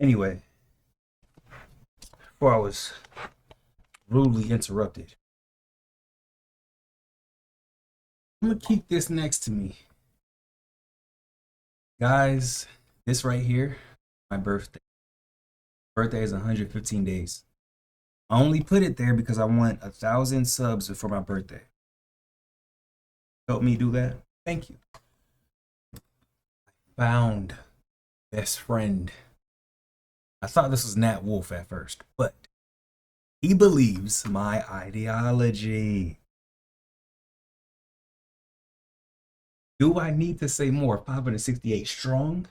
Anyway, before I was rudely interrupted, I'm gonna keep this next to me. Guys, this right here, my birthday. Birthday is 115 days. I only put it there because I want 1,000 subs before my birthday. Help me do that. Thank you. Found best friend. I thought this was Nat Wolf at first, but he believes my ideology. Do I need to say more? 568 strong.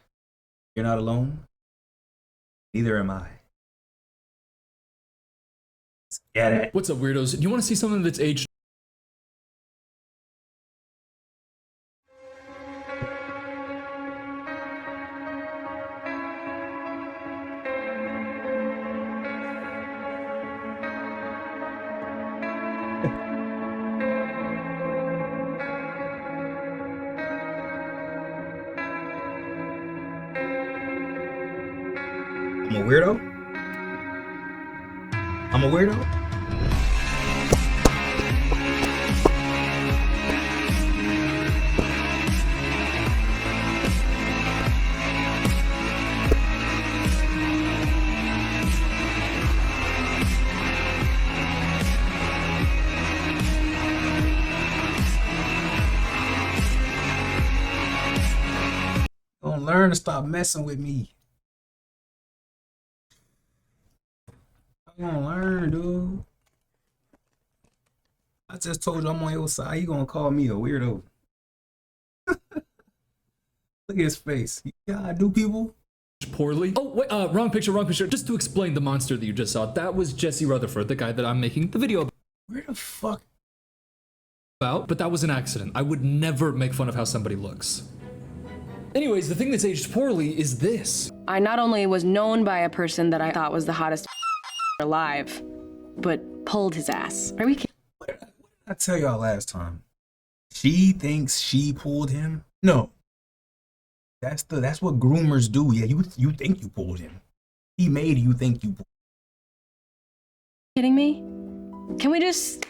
You're not alone. Neither am I. Let's get it. What's up, weirdos? Do you want to see something that's aged? I'm a weirdo. I'm a weirdo. Don't learn to stop messing with me. I'm gonna learn, dude. I just told you I'm on your side. You gonna call me a weirdo? Look at his face. Yeah, I do, people. Poorly. Oh, wait, wrong picture, wrong picture. Just to explain the monster that you just saw, that was Jesse Rutherford, the guy that I'm making the video Where the fuck? about, but that was an accident. I would never make fun of how somebody looks. Anyways, the thing that's aged poorly is this. I not only was known by a person that I thought was the hottest alive, but pulled his ass. Are we kidding? What did I tell y'all last time? She thinks she pulled him? No. That's what groomers do. Yeah, you think you pulled him. He made you think you pulled Kidding me? Can we just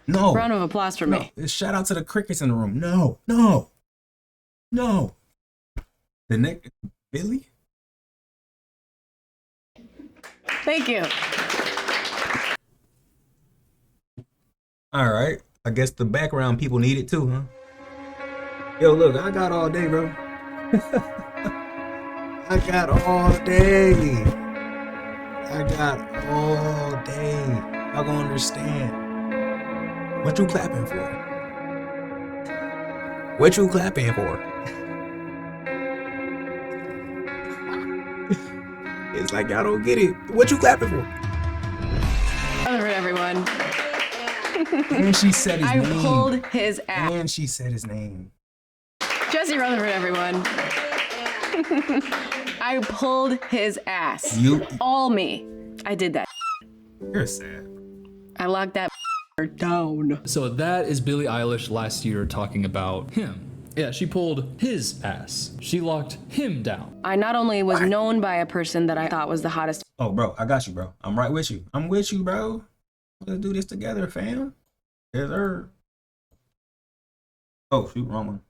No. round of applause for me? Shout out to the crickets in the room. No. The neck Billy? Thank you. Alright. I guess the background people need it too, huh? Yo, look, I got all day, bro. I got all day. I got all day. Y'all gonna understand. What you clapping for? What you clapping for? It's like y'all don't get it. What you clapping for? Rutherford, everyone. And she said his I name. pulled his ass. And she said his name. Jesse Rutherford, everyone. I pulled his ass. You- All me. I did that. You're sad. I locked that down. So that is Billie Eilish last year talking about him. Yeah, she pulled his ass. She locked him down. I not only was known by a person that I thought was the hottest Oh, bro, I got you, bro. I'm right with you. I'm with you, bro. Let's do this together, fam. Yes, sir. Oh, shoot, wrong one.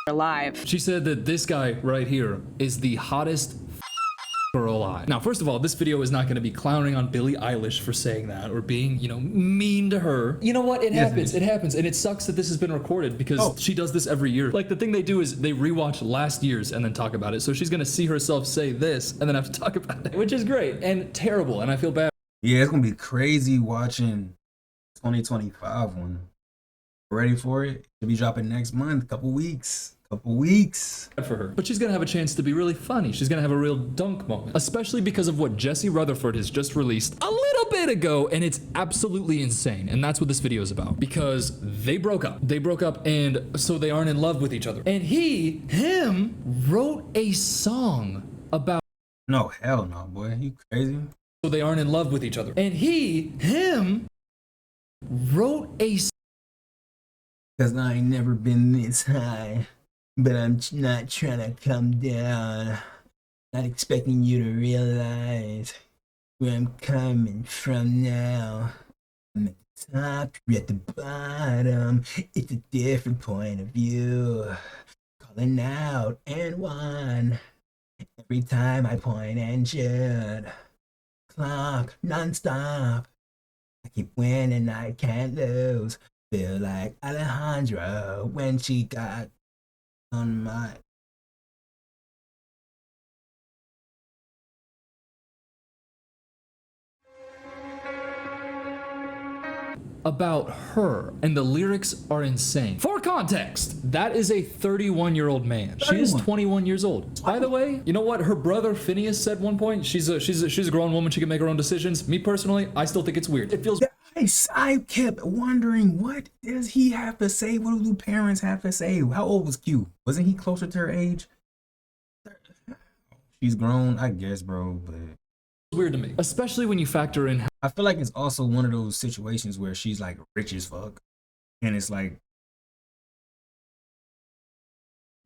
alive. She said that this guy right here is the hottest girl alive. Now, first of all, this video is not going to be clowning on Billie Eilish for saying that or being, mean to her. You know what? It happens. It happens. And it sucks that this has been recorded because she does this every year. Like, the thing they do is they rewatch last year's and then talk about it. So she's going to see herself say this and then have to talk about it, which is great and terrible. And I feel bad. Yeah, it's going to be crazy watching 2025 one. Ready for it? It'll be dropping next month, couple weeks. For her. But she's gonna have a chance to be really funny. She's gonna have a real dunk moment. Especially because of what Jesse Rutherford has just released a little bit ago, and it's absolutely insane. And that's what this video is about. Because they broke up. They broke up, and so they aren't in love with each other. And him, wrote a song about. No, hell no, boy. You crazy? So they aren't in love with each other. And him, wrote a song. Because I ain't never been this high. But I'm not trying to come down. Not expecting you to realize where I'm coming from now. I'm at the top, you're at the bottom. It's a different point of view. Calling out and one every time I point and shoot. Clock non-stop. I keep winning, I can't lose. Feel like Alejandro when she got on my. About her, and the lyrics are insane. For context, that is a 31-year-old man. She is 21 years old. By the way, you know what her brother Phineas said one point? She's a grown woman, she can make her own decisions. Me personally, I still think it's weird. It feels I kept wondering, what does he have to say? What do parents have to say? How old was Q? Wasn't he closer to her age? She's grown, I guess, bro, but weird to me, especially when you factor in I feel like it's also one of those situations where she's like rich as fuck, and it's like,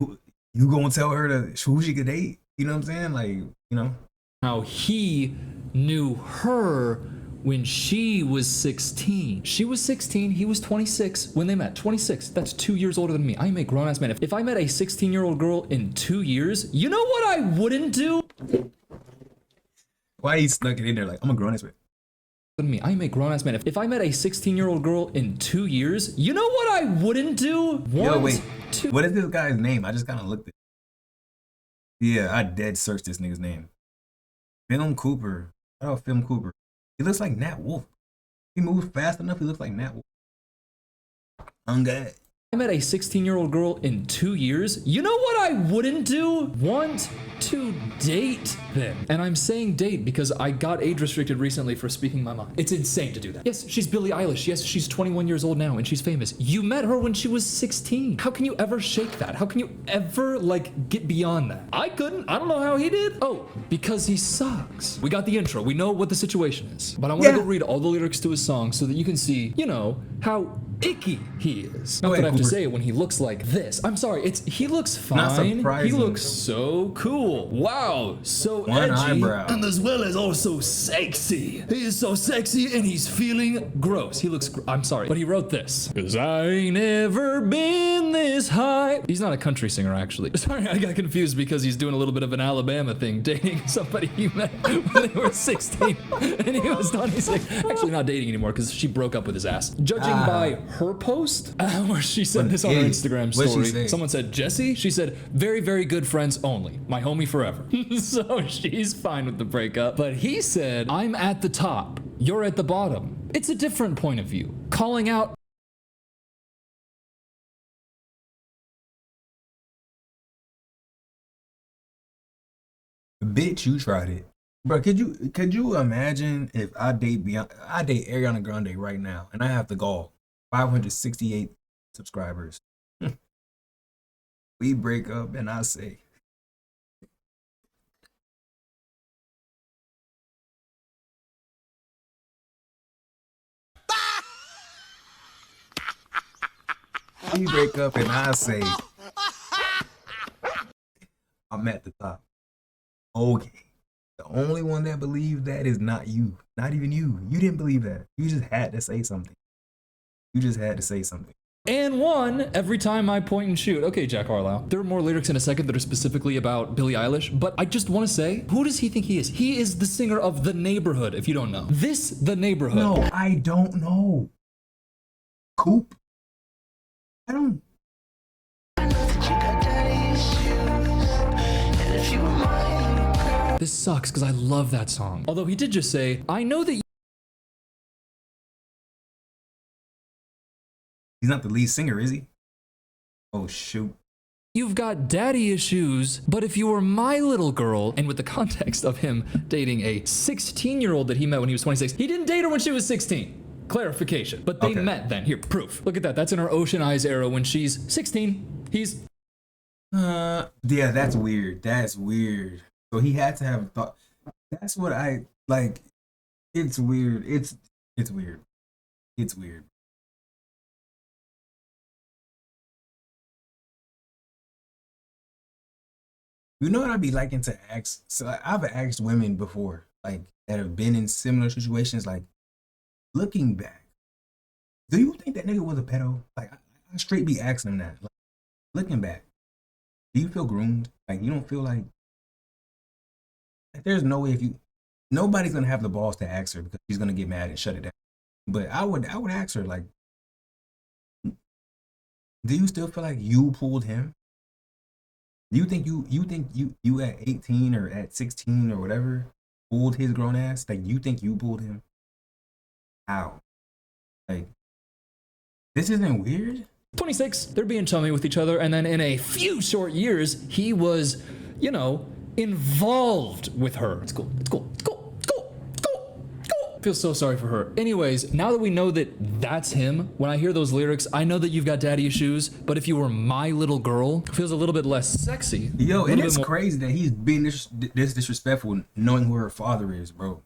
you gonna tell her who she could date? You know what I'm saying? Like, you know, how he knew her when she was 16. She was 16, he was 26 when they met. 26, that's 2 years older than me. I am a grown-ass man. If I met a 16-year-old girl in 2 years, you know what I wouldn't do? Why he snuck it in there like, I'm a grown-ass man. Me, I am a grown-ass man. If I met a 16-year-old girl in 2 years, you know what I wouldn't do? Yo, wait, what is this guy's name? I just kind of looked at it. Yeah, I dead searched this nigga's name. Film Cooper. Oh, Film Cooper. He looks like Nat Wolf. He moves fast enough, he looks like Nat Wolf. I'm good. I met a 16-year-old girl in 2 years. You know what I wouldn't do? Want to date them. And I'm saying date because I got age restricted recently for speaking my mind. It's insane to do that. Yes, she's Billie Eilish. Yes, she's 21 years old now and she's famous. You met her when she was 16. How can you ever shake that? How can you ever get beyond that? I couldn't. I don't know how he did. Oh, because he sucks. We got the intro. We know what the situation is. But I want to go read all the lyrics to his song so that you can see, you know, how icky he is. Not that I have to say it when he looks like this. I'm sorry, he looks fine. He looks so cool. Wow, so one edgy. eyebrow. And as well as also sexy. He is so sexy and he's feeling gross. He looks, I'm sorry, but he wrote this. Cause I ain't ever been this high. He's not a country singer, actually. Sorry, I got confused because he's doing a little bit of an Alabama thing, dating somebody he met when they were 16 and he was 26. Actually not dating anymore because she broke up with his ass. Judging by her post, where she said this on her Instagram story. Someone said, Jesse? She said, very, very good friends only. My homie forever. So she's fine with the breakup. But he said, I'm at the top. You're at the bottom. It's a different point of view. Calling out. Bitch, you tried it. Bro, could you imagine if I date Ariana Grande right now and I have the goal 568 subscribers. We break up and I say, we break up and I say, I'm at the top. Okay. The only one that believed that is not you. Not even you. You didn't believe that. You just had to say something. You just had to say something. And one every time I point and shoot. Okay, Jack Harlow. There are more lyrics in a second that are specifically about Billie Eilish, but I just want to say, who does he think he is? He is the singer of The Neighborhood, if you don't know. The Neighborhood. No, I don't know. Coop? I don't. This sucks because I love that song. Although he did just say, I know that He's not the lead singer, is he? Oh, shoot. you've got daddy issues, but if you were my little girl, and with the context of him dating a 16-year-old that he met when he was 26, he didn't date her when she was 16. Clarification. But they met then. Here, proof. Look at that. That's in her Ocean Eyes era when she's 16. He's... Yeah, that's weird. That's weird. So he had to have thought. That's what I like. It's weird. It's weird. It's weird. You know what I'd be liking to ask? So I've asked women before, like that have been in similar situations. Like looking back, do you think that nigga was a pedo? Like I straight be asking them that. Like, looking back, do you feel groomed? Like you don't feel like there's no way if you nobody's gonna have the balls to ask her because she's gonna get mad and shut it down. But I would ask her like, do you still feel like you pulled him? Do you think you at 18 or at 16 or whatever pulled his grown ass? Like you think you pulled him? How? Like this isn't weird? 26, they're being chummy with each other, and then in a few short years, he was, you know, involved with her. It's cool. It's cool. It's cool. It's cool. It's cool. It's cool. Feel so sorry for her. Anyways, now that we know that that's him, when I hear those lyrics, I know that you've got daddy issues, but if you were my little girl, it feels a little bit less sexy. Yo, and it's crazy that he's being this disrespectful knowing who her father is, bro.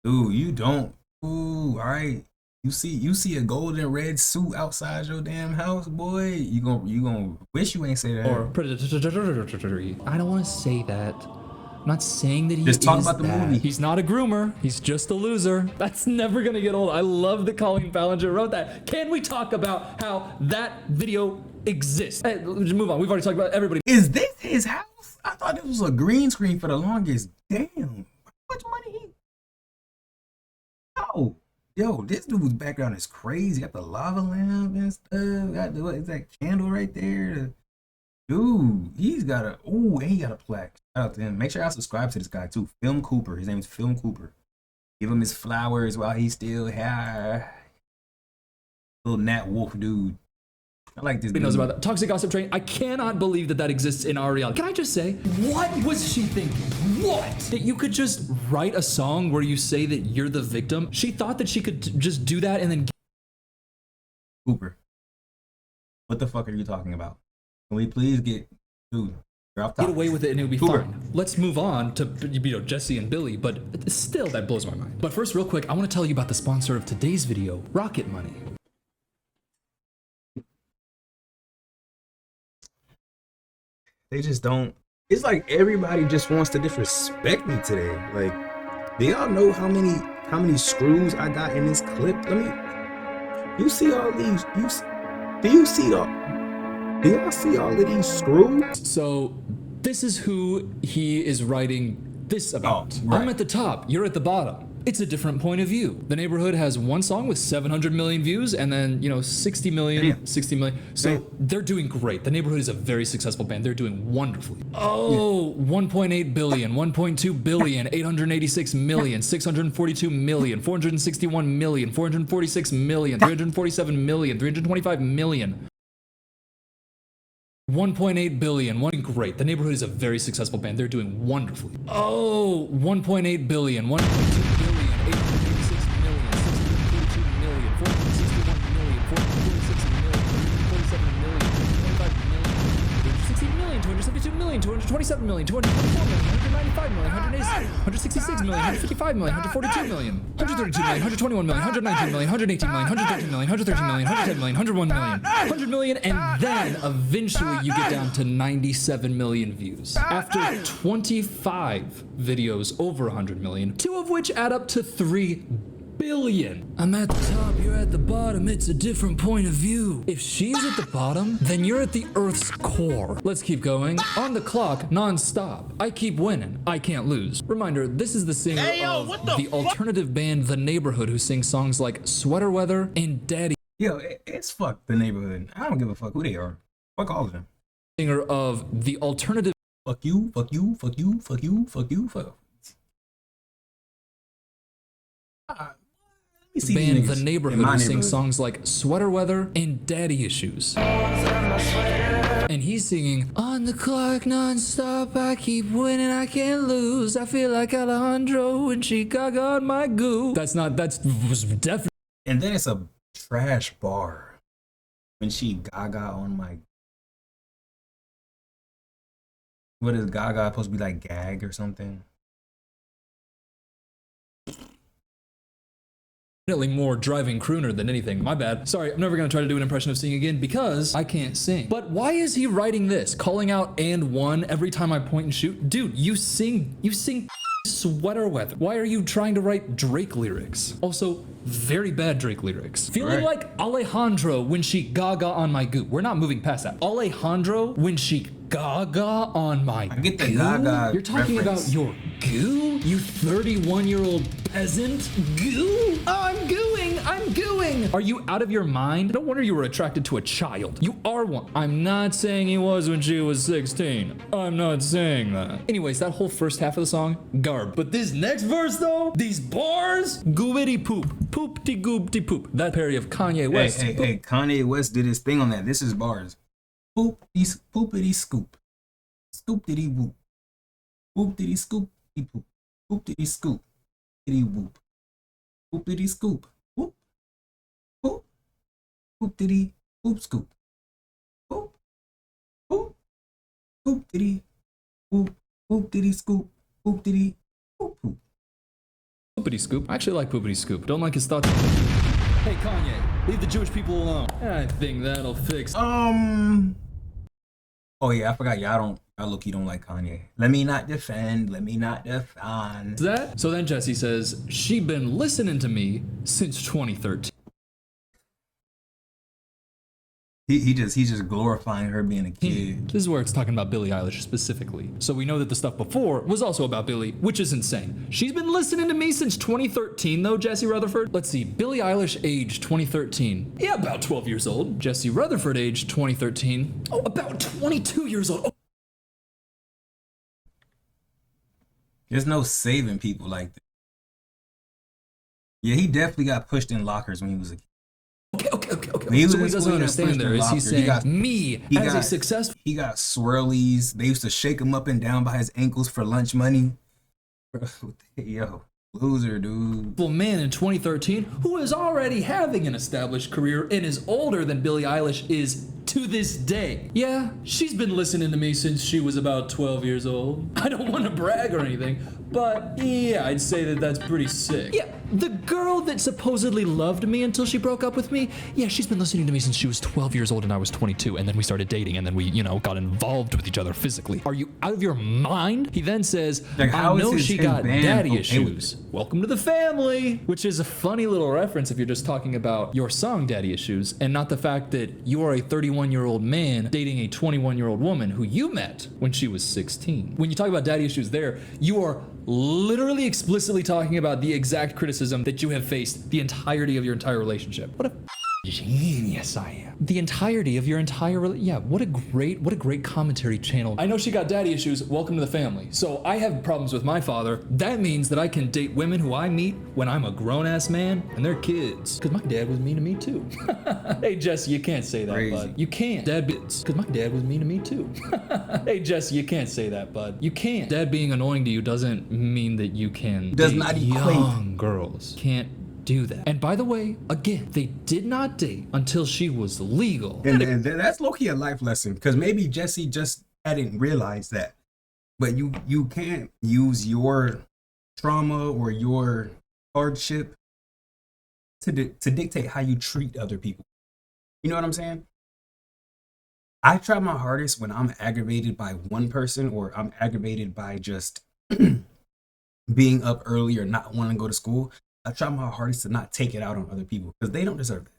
Dude, you don't. Ooh, all right. You see a golden red suit outside your damn house, boy. You gonna wish you ain't say that. Or predatory. I don't want to say that. I'm not saying that he Just talk is about the that. movie. He's not a groomer. He's just a loser. That's never gonna get old. I love that Colleen Ballinger wrote that. Can we talk about how that video exists? Hey, just move on. We've already talked about everybody. Is this his house? I thought this was a green screen for the longest. Damn. How much money he? Oh. Yo, this dude's background is crazy. Got the lava lamp and stuff. Got the what is that candle right there? Dude, he's got a and he got a plaque. Shout out to him. Make sure y'all subscribe to this guy too. Film Cooper. His name is Film Cooper. Give him his flowers while he's still here. Little Nat Wolf dude. I like this. He knows about that. Toxic Gossip Train. I cannot believe that exists in our reality. Can I just say, what was she thinking? What? That you could just write a song where you say that you're the victim? She thought that she could just do that and then... Cooper. What the fuck are you talking about? Can we please get... Dude, you're off topic. Get away with it and it'll be Cooper. fine. Let's move on to, Jesse and Billy, but still, that blows my mind. But first, real quick, I want to tell you about the sponsor of today's video, Rocket Money. They just don't. It's like everybody just wants to disrespect me today. Like, do y'all know how many screws I got in this clip? You see all these? Do you see all? Do y'all see all of these screws? So this is who he is writing this about. Oh, right. I'm at the top, you're at the bottom. It's a different point of view. The Neighborhood has one song with 700 million views and then, 60 million, Damn. 60 million. So they're doing great. The Neighborhood is a very successful band. They're doing wonderfully. Oh, 1.8 billion, 1.2 billion, 886 million, 642 million, 461 million, 446 million, 347 million, 325 million. 1.8 billion, great. The Neighborhood is a very successful band. They're doing wonderfully. Oh, 1.8 billion, 1.2 billion, 886 million, 642 million, 461 million, 446 million, 447 million, 225 million, 260 million, 272 million, 227 million, 224 million, 195 million, 166 million, 155 million, 142 million, 132 million, 121 million, 119 million, 118 million, 113 million, 113 million, 110 million, 101 million, 100 million, and then eventually you get down to 97 million views. After 25 videos over 100 million, 2 of which add up to 3 billion. I'm at the top, you're at the bottom, it's a different point of view. If she's at the bottom, then you're at the Earth's core. Let's keep going. On the clock, non-stop. I keep winning, I can't lose. Reminder, this is the singer of the alternative band The Neighborhood who sings songs like Sweater Weather and Daddy. Yo, it's fuck the Neighborhood. I don't give a fuck who they are. Fuck all of them. Singer of the alternative Fuck you, fuck you, fuck you, fuck you, fuck you, fuck. band The Neighborhood who sings songs like Sweater Weather and Daddy Issues. And he's singing, on the clock non-stop, I keep winning, I can't lose. I feel like Alejandro and Chicago on my goo. Was definitely. And then it's a trash bar. When she Gaga on my... What is Gaga supposed to be like, gag or something? Definitely more driving crooner than anything. My bad. Sorry, I'm never gonna try to do an impression of singing again because I can't sing. But why is he writing this? Calling out and one every time I point and shoot? Dude, you sing sweater weather. Why are you trying to write Drake lyrics? Also, very bad Drake lyrics. Feeling like Alejandro when she gaga on my goo. We're not moving past that. Alejandro when she gaga on my I get the goo? gaga You're talking reference. about your goo? You 31-year-old peasant? Goo? Oh, I'm gooing! I'm gooing! Are you out of your mind? No wonder you were attracted to a child. You are one. I'm not saying he was when she was 16. I'm not saying that. Anyways, that whole first half of the song, garb. But this next verse though, these bars, goobity poop. Poop-de goop-de poop. That parody of Kanye West. Hey, Kanye West did his thing on that. This is bars. Poopity scoop. Scoop-diddy whoop. Poop-diddy scoop-diddy poop. Poop-diddy scoop. Diddy whoop. Poop-diddy scoop. Whoop. Poop. Poop-diddy whoop scoop. Poop. Poop. Poop-diddy whoop. Poop-diddy scoop. Poop-diddy whoop poop. Poopity scoop. I actually like Poopity Scoop. Don't like his thoughts. Hey Kanye, leave the Jewish people alone. I think that'll fix. Oh yeah, I forgot. Y'all look-y don't like Kanye. Let me not defend. That? So then Jesse says, she been listening to me since 2013. He's just glorifying her being a kid. This is where it's talking about Billie Eilish specifically. So we know that the stuff before was also about Billie, which is insane. She's been listening to me since 2013 though, Jesse Rutherford. Let's see, Billie Eilish age 2013. Yeah, about 12 years old. Jesse Rutherford age 2013. Oh, about 22 years old. Oh. There's no saving people like that. Yeah, he definitely got pushed in lockers when he was a kid. Okay. So what he doesn't understand there is he's saying a successful... He got swirlies. They used to shake him up and down by his ankles for lunch money. Yo, loser, dude. Man in 2013 who is already having an established career and is older than Billie Eilish is to this day. Yeah, she's been listening to me since she was about 12 years old. I don't want to brag or anything, but yeah, I'd say that that's pretty sick. Yeah, the girl that supposedly loved me until she broke up with me, yeah, she's been listening to me since she was 12 years old and I was 22, and then we started dating, and then we, got involved with each other physically. Are you out of your mind? He then says, like, I know she got daddy issues. Welcome to the family, which is a funny little reference if you're just talking about your song Daddy Issues and not the fact that you are a 31-year-old man dating a 21-year-old woman who you met when she was 16. When you talk about daddy issues there, you are literally explicitly talking about the exact criticism that you have faced the entirety of your entire relationship. What a genius I am. The entirety of your entire what a great commentary channel. I know she got daddy issues. Welcome to the family. So I have problems with my father. That means that I can date women who I meet when I'm a grown-ass man and they're kids. Cause my dad was mean to me too. Hey Jesse, you can't say that, Crazy. bud. You can't. Dad bids. Cause my dad was mean to me too. Hey Jesse, you can't say that, bud. You can't. Dad being annoying to you doesn't mean that you can Does date not equate. young girls. Can't do that. And by the way, again, they did not date until she was legal. And that's low-key a life lesson, because maybe Jesse just hadn't realized that. But you can't use your trauma or your hardship to dictate how you treat other people. You know what I'm saying? I try my hardest when I'm aggravated by one person, or I'm aggravated by just being up early or not wanting to go to school. I try my hardest to not take it out on other people because they don't deserve it.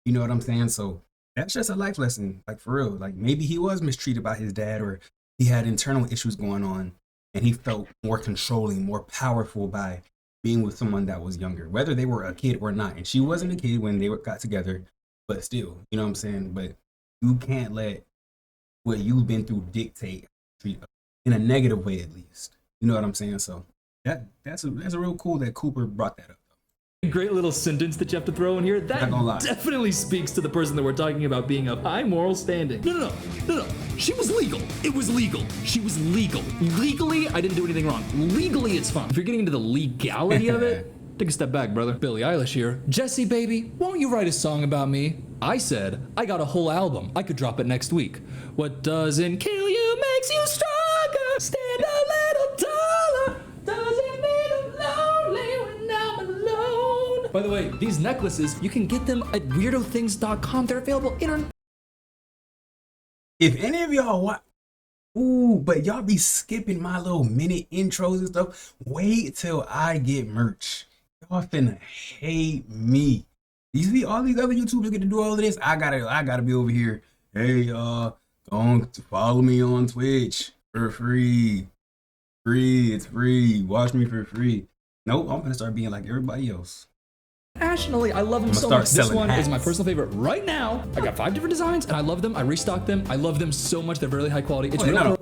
You know what I'm saying? So that's just a life lesson, like for real. Like maybe he was mistreated by his dad, or he had internal issues going on and he felt more controlling, more powerful by being with someone that was younger, whether they were a kid or not. And she wasn't a kid when they got together, but still, you know what I'm saying? But you can't let what you've been through dictate treat in a negative way, at least. You know what I'm saying? So that's a real cool that Cooper brought that up. Great little sentence that you have to throw in here. That definitely speaks to the person that we're talking about being of high moral standing. No. She was legal. It was legal. She was legal. Legally, I didn't do anything wrong. Legally, it's fine. If you're getting into the legality of it, take a step back, brother. Billie Eilish here. Jesse, baby, won't you write a song about me? I said, I got a whole album. I could drop it next week. What doesn't kill you makes you stronger. Stand a little taller. Doesn't mean I'm lonely when I'm alone. By the way, these necklaces, you can get them at weirdothings.com. They're available in. If any of y'all watch, ooh, but y'all be skipping my little minute intros and stuff. Wait till I get merch. Y'all finna hate me. You see all these other YouTubers get to do all of this. I gotta be over here. Hey y'all, don't follow me on Twitch for free. It's free. Watch me for free. Nope, I'm gonna start being like everybody else. Nationally, I love them so much. This one is my personal favorite right now. I got 5 different designs and I love them. I restocked them. I love them so much. They're really high quality. It's real. I don't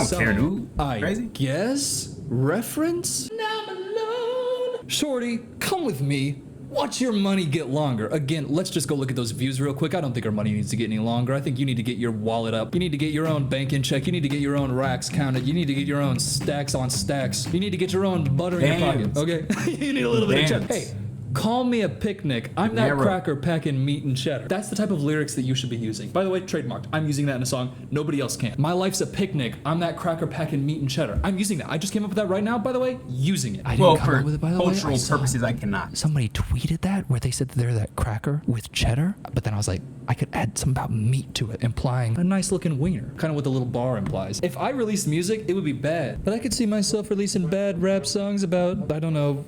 care, dude. Crazy? Guess reference. Now I'm alone. Shorty, come with me. Watch your money get longer. Again, let's just go look at those views real quick. I don't think our money needs to get any longer. I think you need to get your wallet up. You need to get your own bank in check. You need to get your own racks counted. You need to get your own stacks on stacks. You need to get your own butter in your pocket. Okay? You need a little bit of check. Hey. Call me a picnic. I'm that cracker packing meat and cheddar. That's the type of lyrics that you should be using. By the way, trademarked. I'm using that in a song. Nobody else can. My life's a picnic. I'm that cracker packing meat and cheddar. I'm using that. I just came up with that right now, by the way, using it. I didn't come up with it, by the way. Cultural purposes, I cannot. Somebody tweeted that where they said that they're that cracker with cheddar, but then I was like, I could add something about meat to it, implying a nice looking wiener. Kind of what the little bar implies. If I released music, it would be bad. But I could see myself releasing bad rap songs about, I don't know,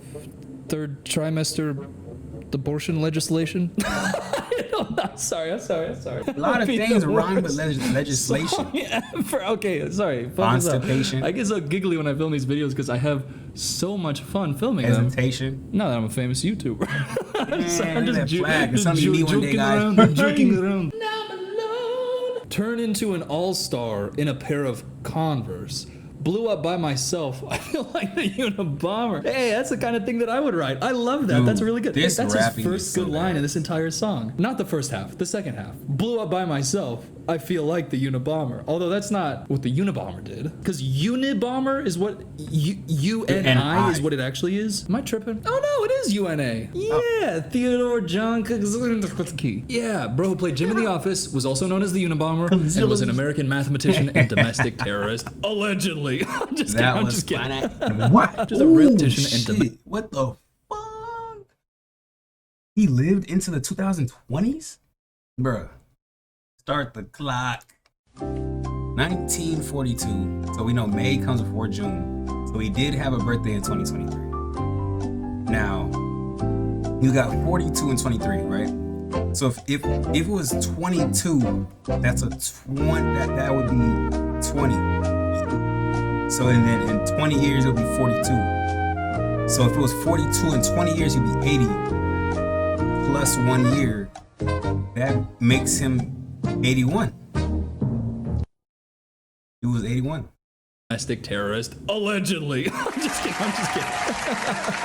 third trimester abortion legislation. I'm sorry. A lot of things rhyme with legislation. Okay, sorry. Constipation. I get so giggly when I film these videos because I have so much fun filming them. Hesitation. Now that I'm a famous YouTuber. I'm just joking around. Now I'm alone. Turn into an all-star in a pair of Converse. Blew up by myself. I feel like the Unabomber. Hey, that's the kind of thing that I would write. I love that. Dude, that's really good. That's his first good line in this entire song. Not the first half, the second half. Blew up by myself. I feel like the Unabomber. Although that's not what the Unabomber did. Because Unabomber is what UNI is what it actually is. Am I tripping? Oh no, it is UNA. Yeah, Theodore John Kaczynski. Yeah, bro who played Jim in The Office was also known as the Unabomber and was an American mathematician and domestic terrorist. Allegedly. I'm just kidding. What? Just a repetition and what the fuck? He lived into the 2020s? Bruh. Start the clock. 1942. So we know May comes before June. So he did have a birthday in 2023. Now, you got 42 and 23, right? So if it was 22, that's a 20. That would be 20. So and then in 20 years it'll be 42. So if it was 42 in 20 years, he'd be 80 plus 1 year. That makes him 81. He was 81. Domestic terrorist, allegedly. I'm just kidding.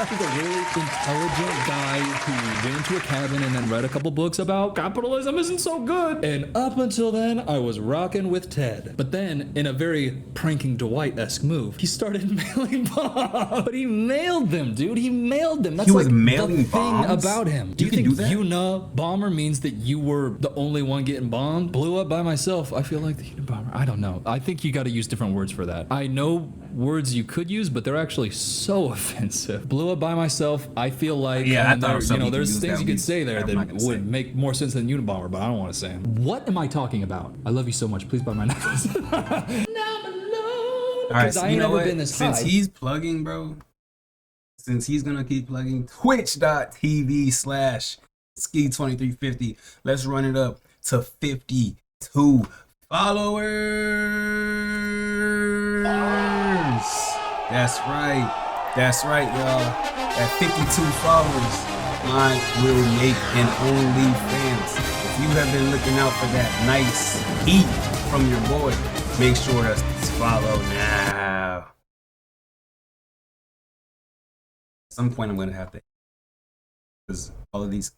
He's a really intelligent guy who went into a cabin and then read a couple books about capitalism isn't so good. And up until then, I was rocking with Ted. But then, in a very pranking Dwight-esque move, he started mailing bombs. But he mailed them, dude. He mailed them. That's he was like mailing the bombs? thing about him. Do you think Unabomber means that you were the only one getting bombed? Blew up by myself. I feel like the Unabomber. I don't know. I think you got to use different words for that. I know words you could use, but they're actually so offensive. Blew up by myself. I feel like I thought there's things you could say there that would make more sense than Unabomber, but I don't want to say them. What am I talking about? I love you so much. Please buy my necklace. Now I'm alone. All right, so you know what? Since he's plugging, bro, since he's gonna keep plugging, twitch.tv/ski2350. Let's run it up to 52 followers. That's right, y'all. At 52 followers, I will make an OnlyFans. If you have been looking out for that nice heat from your boy, make sure to follow now. At some point, I'm gonna have to, because all of these.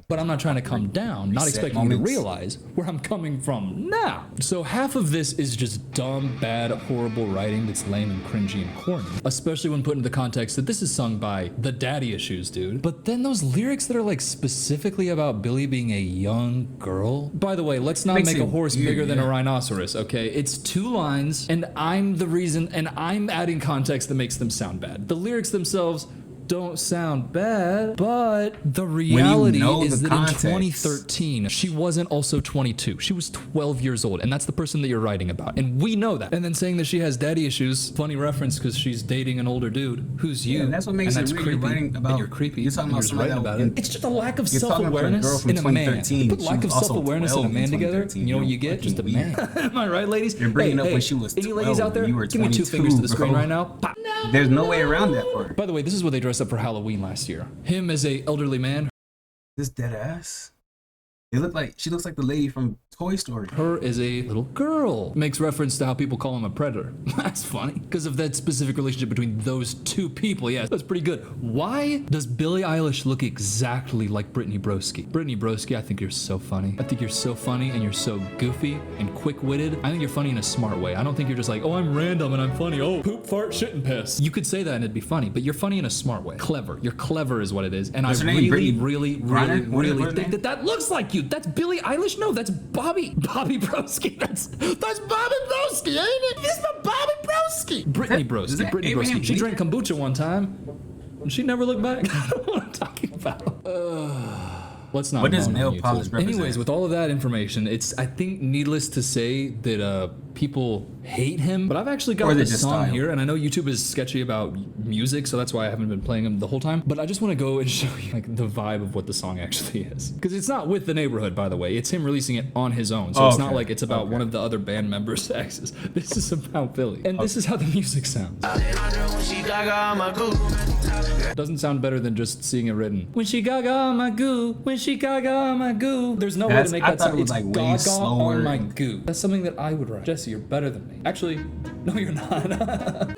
But I'm not trying to come down, not expecting you to realize where I'm coming from now. So half of this is just dumb, bad, horrible writing that's lame and cringy and corny. Especially when put into the context that this is sung by the daddy issues, dude. But then those lyrics that are like specifically about Billie being a young girl. By the way, let's not make a horse bigger than a rhinoceros, okay? It's 2 lines, and I'm the reason, and I'm adding context that makes them sound bad. The lyrics themselves, don't sound bad, but the reality is the that context. in 2013, she wasn't also 22. She was 12 years old, and that's the person that you're writing about, and we know that. And then saying that she has daddy issues, funny reference because she's dating an older dude who's you. Yeah, that's what makes and it that's weird. You're creepy. writing about- and you're creepy. you're talking and about just somebody writing that- about it. It's just a lack of You're talking about a girl self-awareness from in a man. 2013. Put lack She of was also self-awareness in a 12 man in together. 2013. You know what you You're get? Just a fucking man. Am I right, ladies? You're bringing up Hey, when she was any ladies 12 out there? and you were Give me 2 fingers to the 22, screen bro. right now. Pop. There's no way around that part. By the way, this is what they dressed up for Halloween last year. Him as a elderly man, This dead ass. She looks like the lady from Toy Story. her as a little girl. Makes reference to how people call him a predator. That's funny. Because of that specific relationship between those two people. Yeah, that's pretty good. Why does Billie Eilish look exactly like Brittany Broski? Brittany Broski, I think you're so funny. I think you're so funny and you're so goofy and quick-witted. I think you're funny in a smart way. I don't think you're just like, oh, I'm random and I'm funny. Oh, poop, fart, shit, and piss. You could say that and it'd be funny, but you're funny in a smart way. Clever. You're clever is what it is. And What's I her name? really, Brittany really, Griner? What is really her think name? that that looks like you. That's Billie Eilish? No, that's Bobby Broski. That's Bobby Broski, ain't it? This is Bobby Broski. Brittany Is Broski. that Brittany Abraham Broski. She Lincoln? drank kombucha one time, and she never looked back. I don't know what I'm talking about. Let's not. What does moan on nail YouTube. polish represent? Anyways, with all of that information, it's I think needless to say that people hate him. But I've actually Or got is it this just song style? here, and I know YouTube is sketchy about music, so that's why I haven't been playing them the whole time. But I just want to go and show you like the vibe of what the song actually is, because it's not with the neighborhood, by the way. It's him releasing it on his own, so it's not Okay. like it's about one of the other band members' exes. This is about Billy, and this is how the music sounds. Doesn't sound better than just seeing it written. When she gaga on my goo, when she gaga on my goo. There's no way to make I that thought sound. it was, It's like, way gaga slower on my and- goo. That's something that I would write. Jesse, you're better than me. Actually, no, you're not.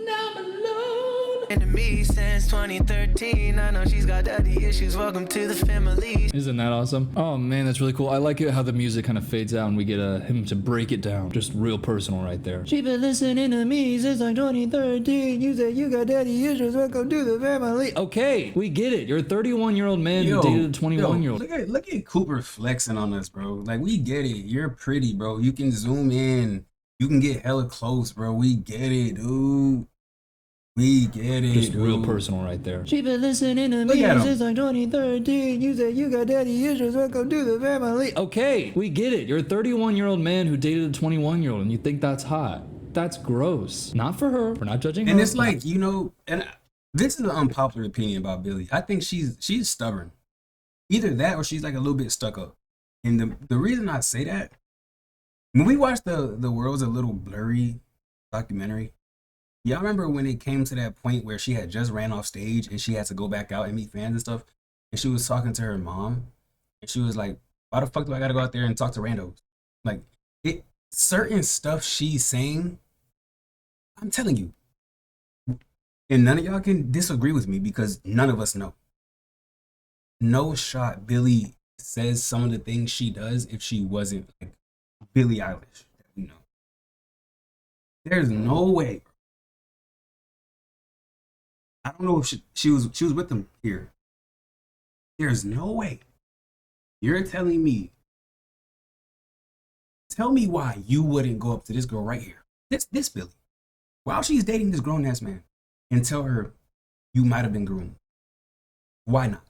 Me since 2013. I know she's got daddy issues. Welcome to the family. Isn't that awesome? Oh man, that's really cool. I like it how the music kind of fades out and we get him to break it down. Just real personal right there. She been listening to me since like 2013. You said you got daddy issues. Welcome to the family. Okay, we get it. You're a 31-year-old man who dated a 21-year-old. Look at Cooper flexing on us, bro. Like, we get it. You're pretty, bro. You can zoom in. You can get hella close, bro. We get it, dude. We get it, Just dude. real personal right there. She been listening to me at him. since like 2013. You said you got daddy issues. Welcome to the family. Okay, we get it. You're a 31-year-old man who dated a 21-year-old and you think that's hot. That's gross. Not for her. We're not judging her. And it's like, you know, and this is an unpopular opinion about Billie. I think she's stubborn. Either that or she's like a little bit stuck up. And the reason I say that, when we watched the World's a Little Blurry documentary, y'all remember when it came to that point where she had just ran off stage and she had to go back out and meet fans and stuff? And she was talking to her mom and she was like, why the fuck do I gotta go out there and talk to randos? Like, certain stuff she's saying, I'm telling you, and none of y'all can disagree with me because none of us know. No shot Billie says some of the things she does if she wasn't like Billie Eilish that we know. There's no way. I don't know if she was with them here. There's no way. You're telling me. Tell me why you wouldn't go up to this girl right here. This Billie. While she's dating this grown ass man and tell her you might have been groomed. Why not?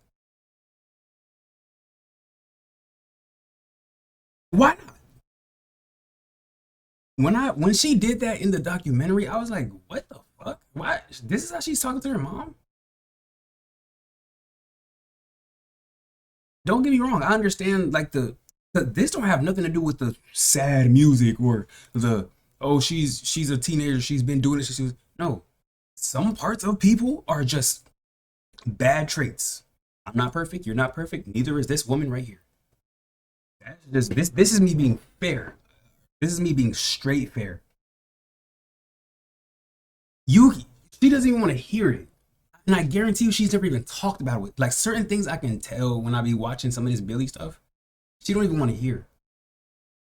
Why not? When she did that in the documentary, I was like, what the fuck? Why? This is how she's talking to her mom? Don't get me wrong. I understand like this don't have nothing to do with the sad music or the, oh, she's a teenager. She's been doing this. No, some parts of people are just bad traits. I'm not perfect. You're not perfect. Neither is this woman right here. That's just, this is me being fair. This is me being straight fair. She doesn't even want to hear it. And I guarantee you she's never even talked about it. Like certain things I can tell when I be watching some of this Billie stuff, she don't even want to hear.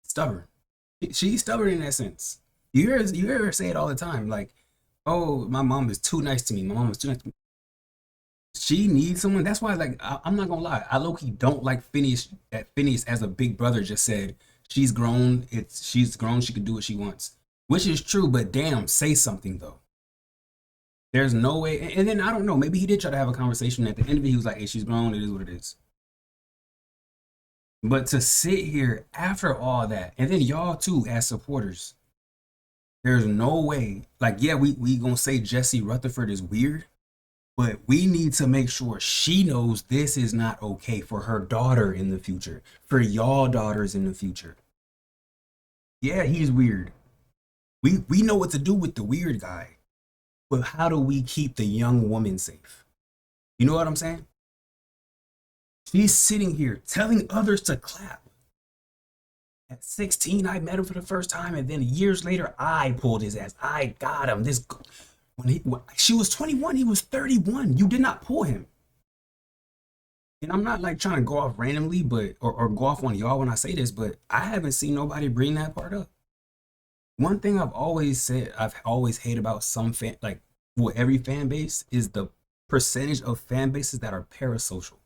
Stubborn. She's stubborn in that sense. You hear her say it all the time. Like, oh, my mom is too nice to me. My mom is too nice to me. She needs someone. That's why, like, I'm not gonna lie. I low-key don't like Phineas. That Phineas, as a big brother, just said she's grown. She's grown. She can do what she wants, which is true. But damn, say something though. There's no way. And then I don't know. Maybe he did try to have a conversation. At the end of it, he was like, "Hey, she's grown. It is what it is." But to sit here after all that, and then y'all too as supporters, there's no way. Like, yeah, we gonna say Jesse Rutherford is weird, but we need to make sure she knows this is not okay for her daughter in the future, for y'all daughters in the future. Yeah, he's weird. We know what to do with the weird guy, but how do we keep the young woman safe? You know what I'm saying? She's sitting here telling others to clap. At 16, I met him for the first time, and then years later, I pulled his ass. I got him. When she was 21, he was 31. You did not pull him. And I'm not like trying to go off randomly, but or go off on y'all when I say this, but I haven't seen nobody bring that part up. One thing I've always said, I've always hated about some fan, like, well, every fan base is the percentage of fan bases that are parasocial.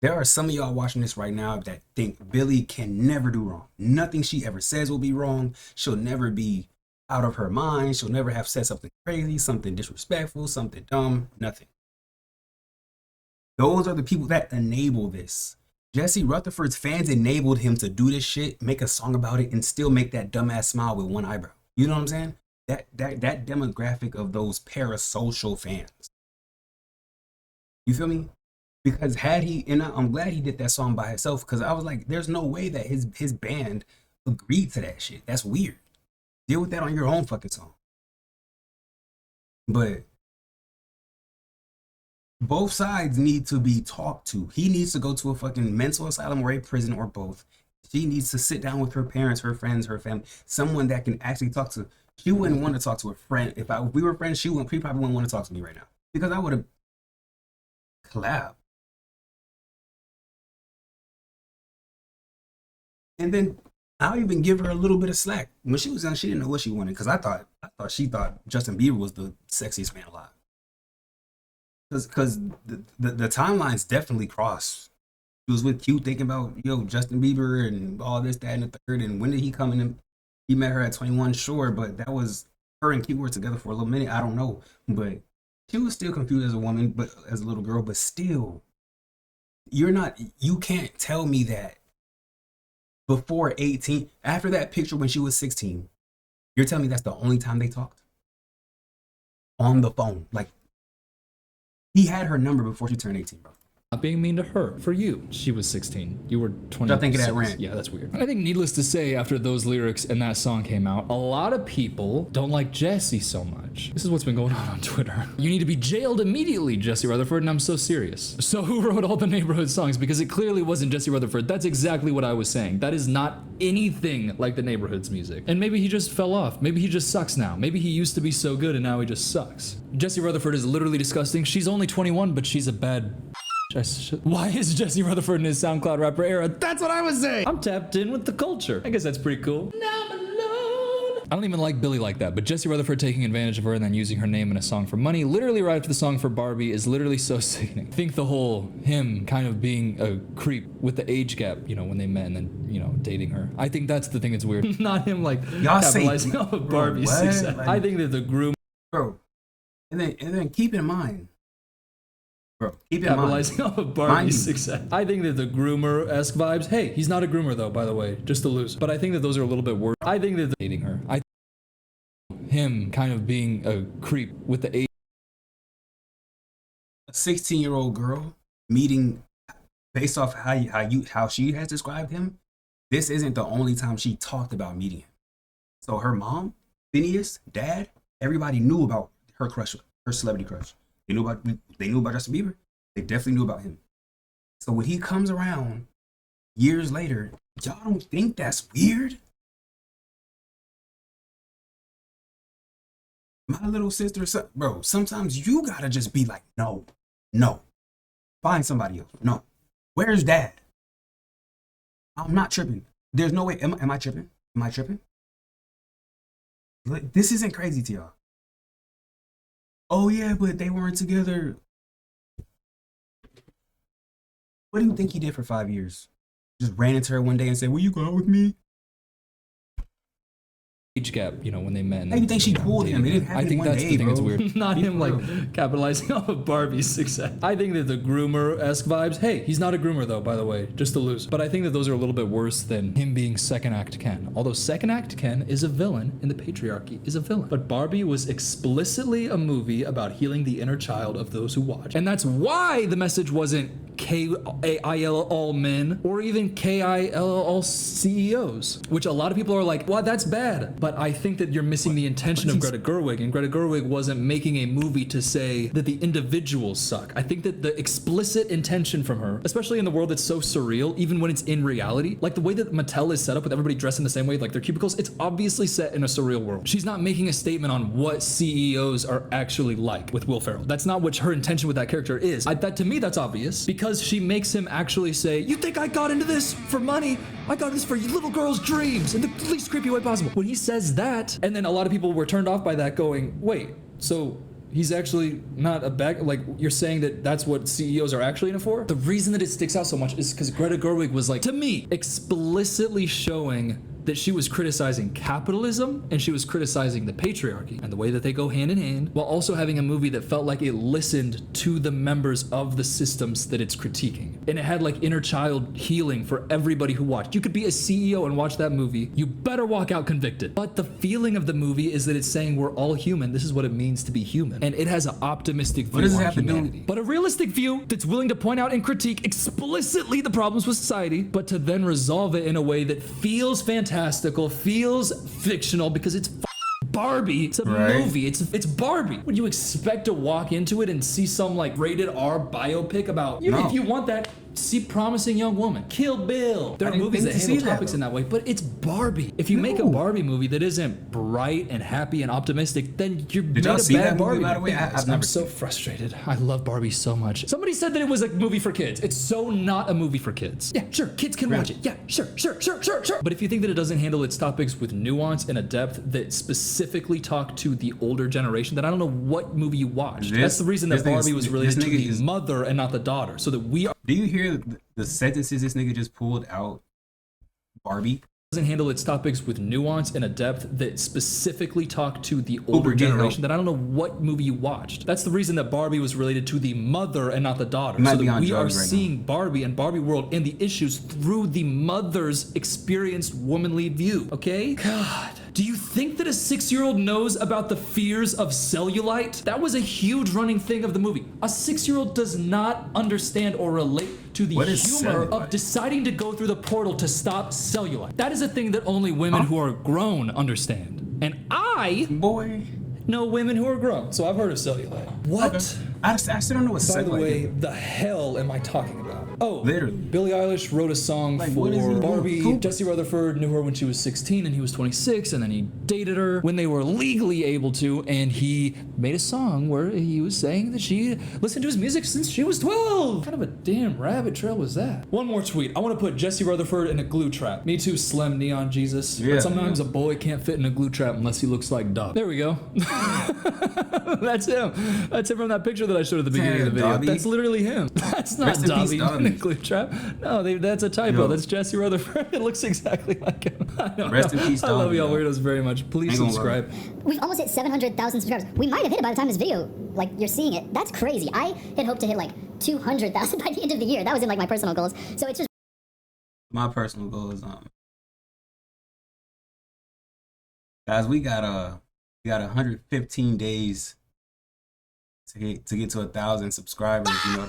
There are some of y'all watching this right now that think Billie can never do wrong. Nothing she ever says will be wrong. She'll never be out of her mind. She'll never have said something crazy, something disrespectful, something dumb, nothing. Those are the people that enable this. Jesse Rutherford's fans enabled him to do this shit, make a song about it, and still make that dumbass smile with one eyebrow. You know what I'm saying? That demographic of those parasocial fans. You feel me? Because had he, and I'm glad he did that song by himself, because I was like, there's no way that his band agreed to that shit. That's weird. Deal with that on your own fucking song. But both sides need to be talked to. He needs to go to a fucking mental asylum or a prison or both. She needs to sit down with her parents, her friends, her family, someone that can actually talk to. She wouldn't want to talk to a friend. If we were friends, she probably wouldn't want to talk to me right now, because I would have collabed. And then I'll even give her a little bit of slack. When she was young, she didn't know what she wanted, because I thought she thought Justin Bieber was the sexiest man alive. Because the timelines definitely cross. She was with Q thinking about, Justin Bieber and all this, that, and the third. And when did he come in? He met her at 21, sure, but that was, her and Q were together for a little minute. I don't know. But she was still confused as a woman, but as a little girl, but still, you can't tell me that before 18, after that picture when she was 16, you're telling me that's the only time they talked? On the phone. Like, he had her number before she turned 18, bro. Not being mean to her. For you, she was 16. You were 20. I think of that rant. Yeah, that's weird. I think needless to say, after those lyrics and that song came out, a lot of people don't like Jesse so much. This is what's been going on Twitter. You need to be jailed immediately, Jesse Rutherford, and I'm so serious. So who wrote all the neighborhood songs? Because it clearly wasn't Jesse Rutherford. That's exactly what I was saying. That is not anything like the neighborhood's music. And maybe he just fell off. Maybe he just sucks now. Maybe he used to be so good and now he just sucks. Jesse Rutherford is literally disgusting. She's only 21, but she's a bad... Why is Jesse Rutherford in his SoundCloud rapper era? That's what I was saying. I'm tapped in with the culture. I guess that's pretty cool. Now I'm alone. I don't even like Billie like that, but Jesse Rutherford taking advantage of her and then using her name in a song for money, literally right after the song for Barbie, is literally so sickening. I think the whole him kind of being a creep with the age gap, when they met and then, dating her. I think that's the thing that's weird. Not him like Y'all capitalizing off of Barbie's success. Like, I think that the groom, bro, and then keep in mind. Bro, keep in capitalizing mind. off of Barbie's success. I think that the groomer-esque vibes. Hey, he's not a groomer though, by the way, just to lose. But I think that those are a little bit worse. I think that dating her. Him kind of being a creep with the age. A 16-year-old girl meeting, based off how she has described him, this isn't the only time she talked about meeting him. So her mom, Phineas, dad, everybody knew about her crush, her celebrity crush. They knew about Justin Bieber. They definitely knew about him. So when he comes around years later, y'all don't think that's weird? My little sister, bro, sometimes you gotta just be like, no. Find somebody else. No. Where's dad? I'm not tripping. There's no way. Am I tripping? Am I tripping? Like, this isn't crazy to y'all. Oh yeah, but they weren't together. What do you think he did for 5 years? Just ran into her one day and said, "Will you go out with me?" age gap, you know, when they met. And How do you think she pulled him? It didn't I happen think in one that's day, the thing that's bro. weird. Not him like capitalizing off of Barbie's success. I think that the groomer-esque vibes. Hey, he's not a groomer though, by the way, just a loser. But I think that those are a little bit worse than him being second act Ken. Although second act Ken is a villain in the patriarchy, is a villain. But Barbie was explicitly a movie about healing the inner child of those who watch, and that's why the message wasn't KIL all men or even KIL all CEOs, which a lot of people are like, well, that's bad. But I think that you're missing the intention of Greta Gerwig, and Greta Gerwig wasn't making a movie to say that the individuals suck. I think that the explicit intention from her, especially in the world that's so surreal, even when it's in reality, like the way that Mattel is set up with everybody dressed in the same way, like their cubicles, it's obviously set in a surreal world. She's not making a statement on what CEOs are actually like with Will Ferrell. That's not what her intention with that character is. That to me, that's obvious, because she makes him actually say, you think I got into this for money? I got this for little girls' dreams in the least creepy way possible. When he says that, and then a lot of people were turned off by that going, wait, so he's actually not a bag, like you're saying that that's what CEOs are actually in it for? The reason that it sticks out so much is because Greta Gerwig was like, to me, explicitly showing that she was criticizing capitalism and she was criticizing the patriarchy and the way that they go hand in hand, while also having a movie that felt like it listened to the members of the systems that it's critiquing. And it had like inner child healing for everybody who watched. You could be a CEO and watch that movie. You better walk out convicted. But the feeling of the movie is that it's saying we're all human. This is what it means to be human. And it has an optimistic view on humanity. But a realistic view that's willing to point out and critique explicitly the problems with society, but to then resolve it in a way that feels fantastical, feels fictional, because it's Barbie. It's a movie. It's Barbie. Would you expect to walk into it and see some like rated R biopic about, if you want that, see Promising Young Woman, Kill Bill. There are movies that handle topics in that way, but it's Barbie. If you make a Barbie movie that isn't bright and happy and optimistic, then you're made a bad Barbie. By the way, I'm so frustrated. I love Barbie so much. Somebody said that it was a movie for kids. It's so not a movie for kids. Yeah, sure, kids can watch it. Yeah, sure. But if you think that it doesn't handle its topics with nuance and a depth that specifically talk to the older generation, then I don't know what movie you watched. That's the reason that Barbie was related to the mother and not the daughter, so that we are. Do you hear the sentences this nigga just pulled out? Barbie doesn't handle its topics with nuance and a depth that specifically talk to the older generation, that I don't know what movie you watched. That's the reason that Barbie was related to the mother and not the daughter, so that we are seeing Barbie and Barbie world and the issues through the mother's experienced womanly view. Okay? God. Do you think that a 6-year-old knows about the fears of cellulite? That was a huge running thing of the movie. A 6-year-old does not understand or relate to the humor of deciding to go through the portal to stop cellulite. That is a thing that only women who are grown understand. And I know women who are grown, so I've heard of cellulite. What? Okay. I still don't know what cellulite is. By the way, the hell am I talking about? Oh, literally. Billie Eilish wrote a song for Barbie. Jesse Rutherford knew her when she was 16 and he was 26, and then he dated her when they were legally able to, and he made a song where he was saying that she listened to his music since she was 12. What kind of a damn rabbit trail was that? One more tweet. I want to put Jesse Rutherford in a glue trap. Me too, Slim Neon Jesus. Yeah, but sometimes a boy can't fit in a glue trap unless he looks like Dub. There we go. That's him. That's him from that picture that I showed at the beginning of the video. Dobby. That's literally him. That's not Dobby in a glue trap. No, that's a typo. Yo. That's Jesse Rutherford. It looks exactly like him. Rest in peace, Dobby. I love y'all weirdos very much. Please subscribe. We've almost hit 700,000 subscribers. We might have hit it by the time this video, like, you're seeing it. That's crazy. I had hoped to hit like 200,000 by the end of the year. That was in like my personal goals. So it's just my personal goal is guys, we got 115 days to get to 1,000 subscribers, you know.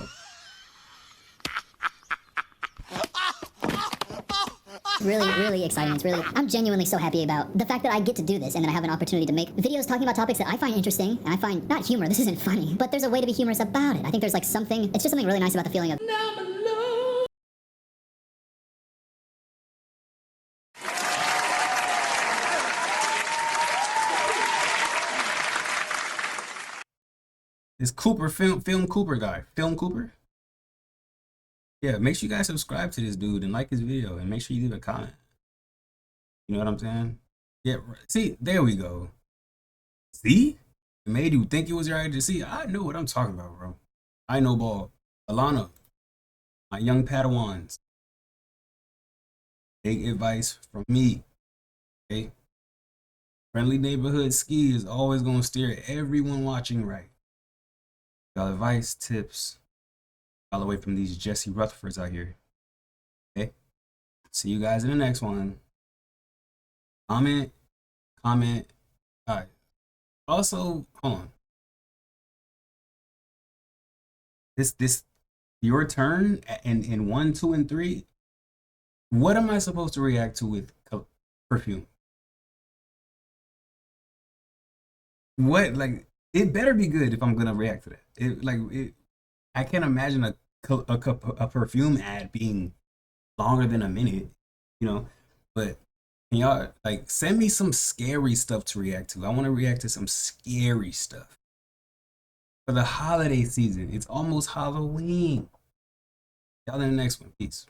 really exciting. I'm genuinely so happy about the fact that I get to do this and that I have an opportunity to make videos talking about topics that I find interesting, and I find not humor, this isn't funny, but there's a way to be humorous about it. I think there's like something, it's just something really nice about the feeling of This Cooper film Cooper guy. Film Cooper? Yeah, make sure you guys subscribe to this dude and like his video, and make sure you leave a comment. You know what I'm saying? Yeah, see, there we go. See? It made you think it was your idea. See, I know what I'm talking about, bro. I know ball. Alana, my young Padawans. Take advice from me. Okay? Friendly neighborhood ski is always gonna steer everyone watching right. Got advice, tips, all the way from these Jesse Rutherfords out here. Okay. See you guys in the next one. Comment. All right. Also, hold on. This your turn in 1, 2, and 3. What am I supposed to react to with perfume? What, like, it better be good if I'm gonna react to that. I can't imagine a perfume ad being longer than a minute, you know. But can y'all like send me some scary stuff to react to? I want to react to some scary stuff for the holiday season. It's almost Halloween. Y'all in the next one. Peace.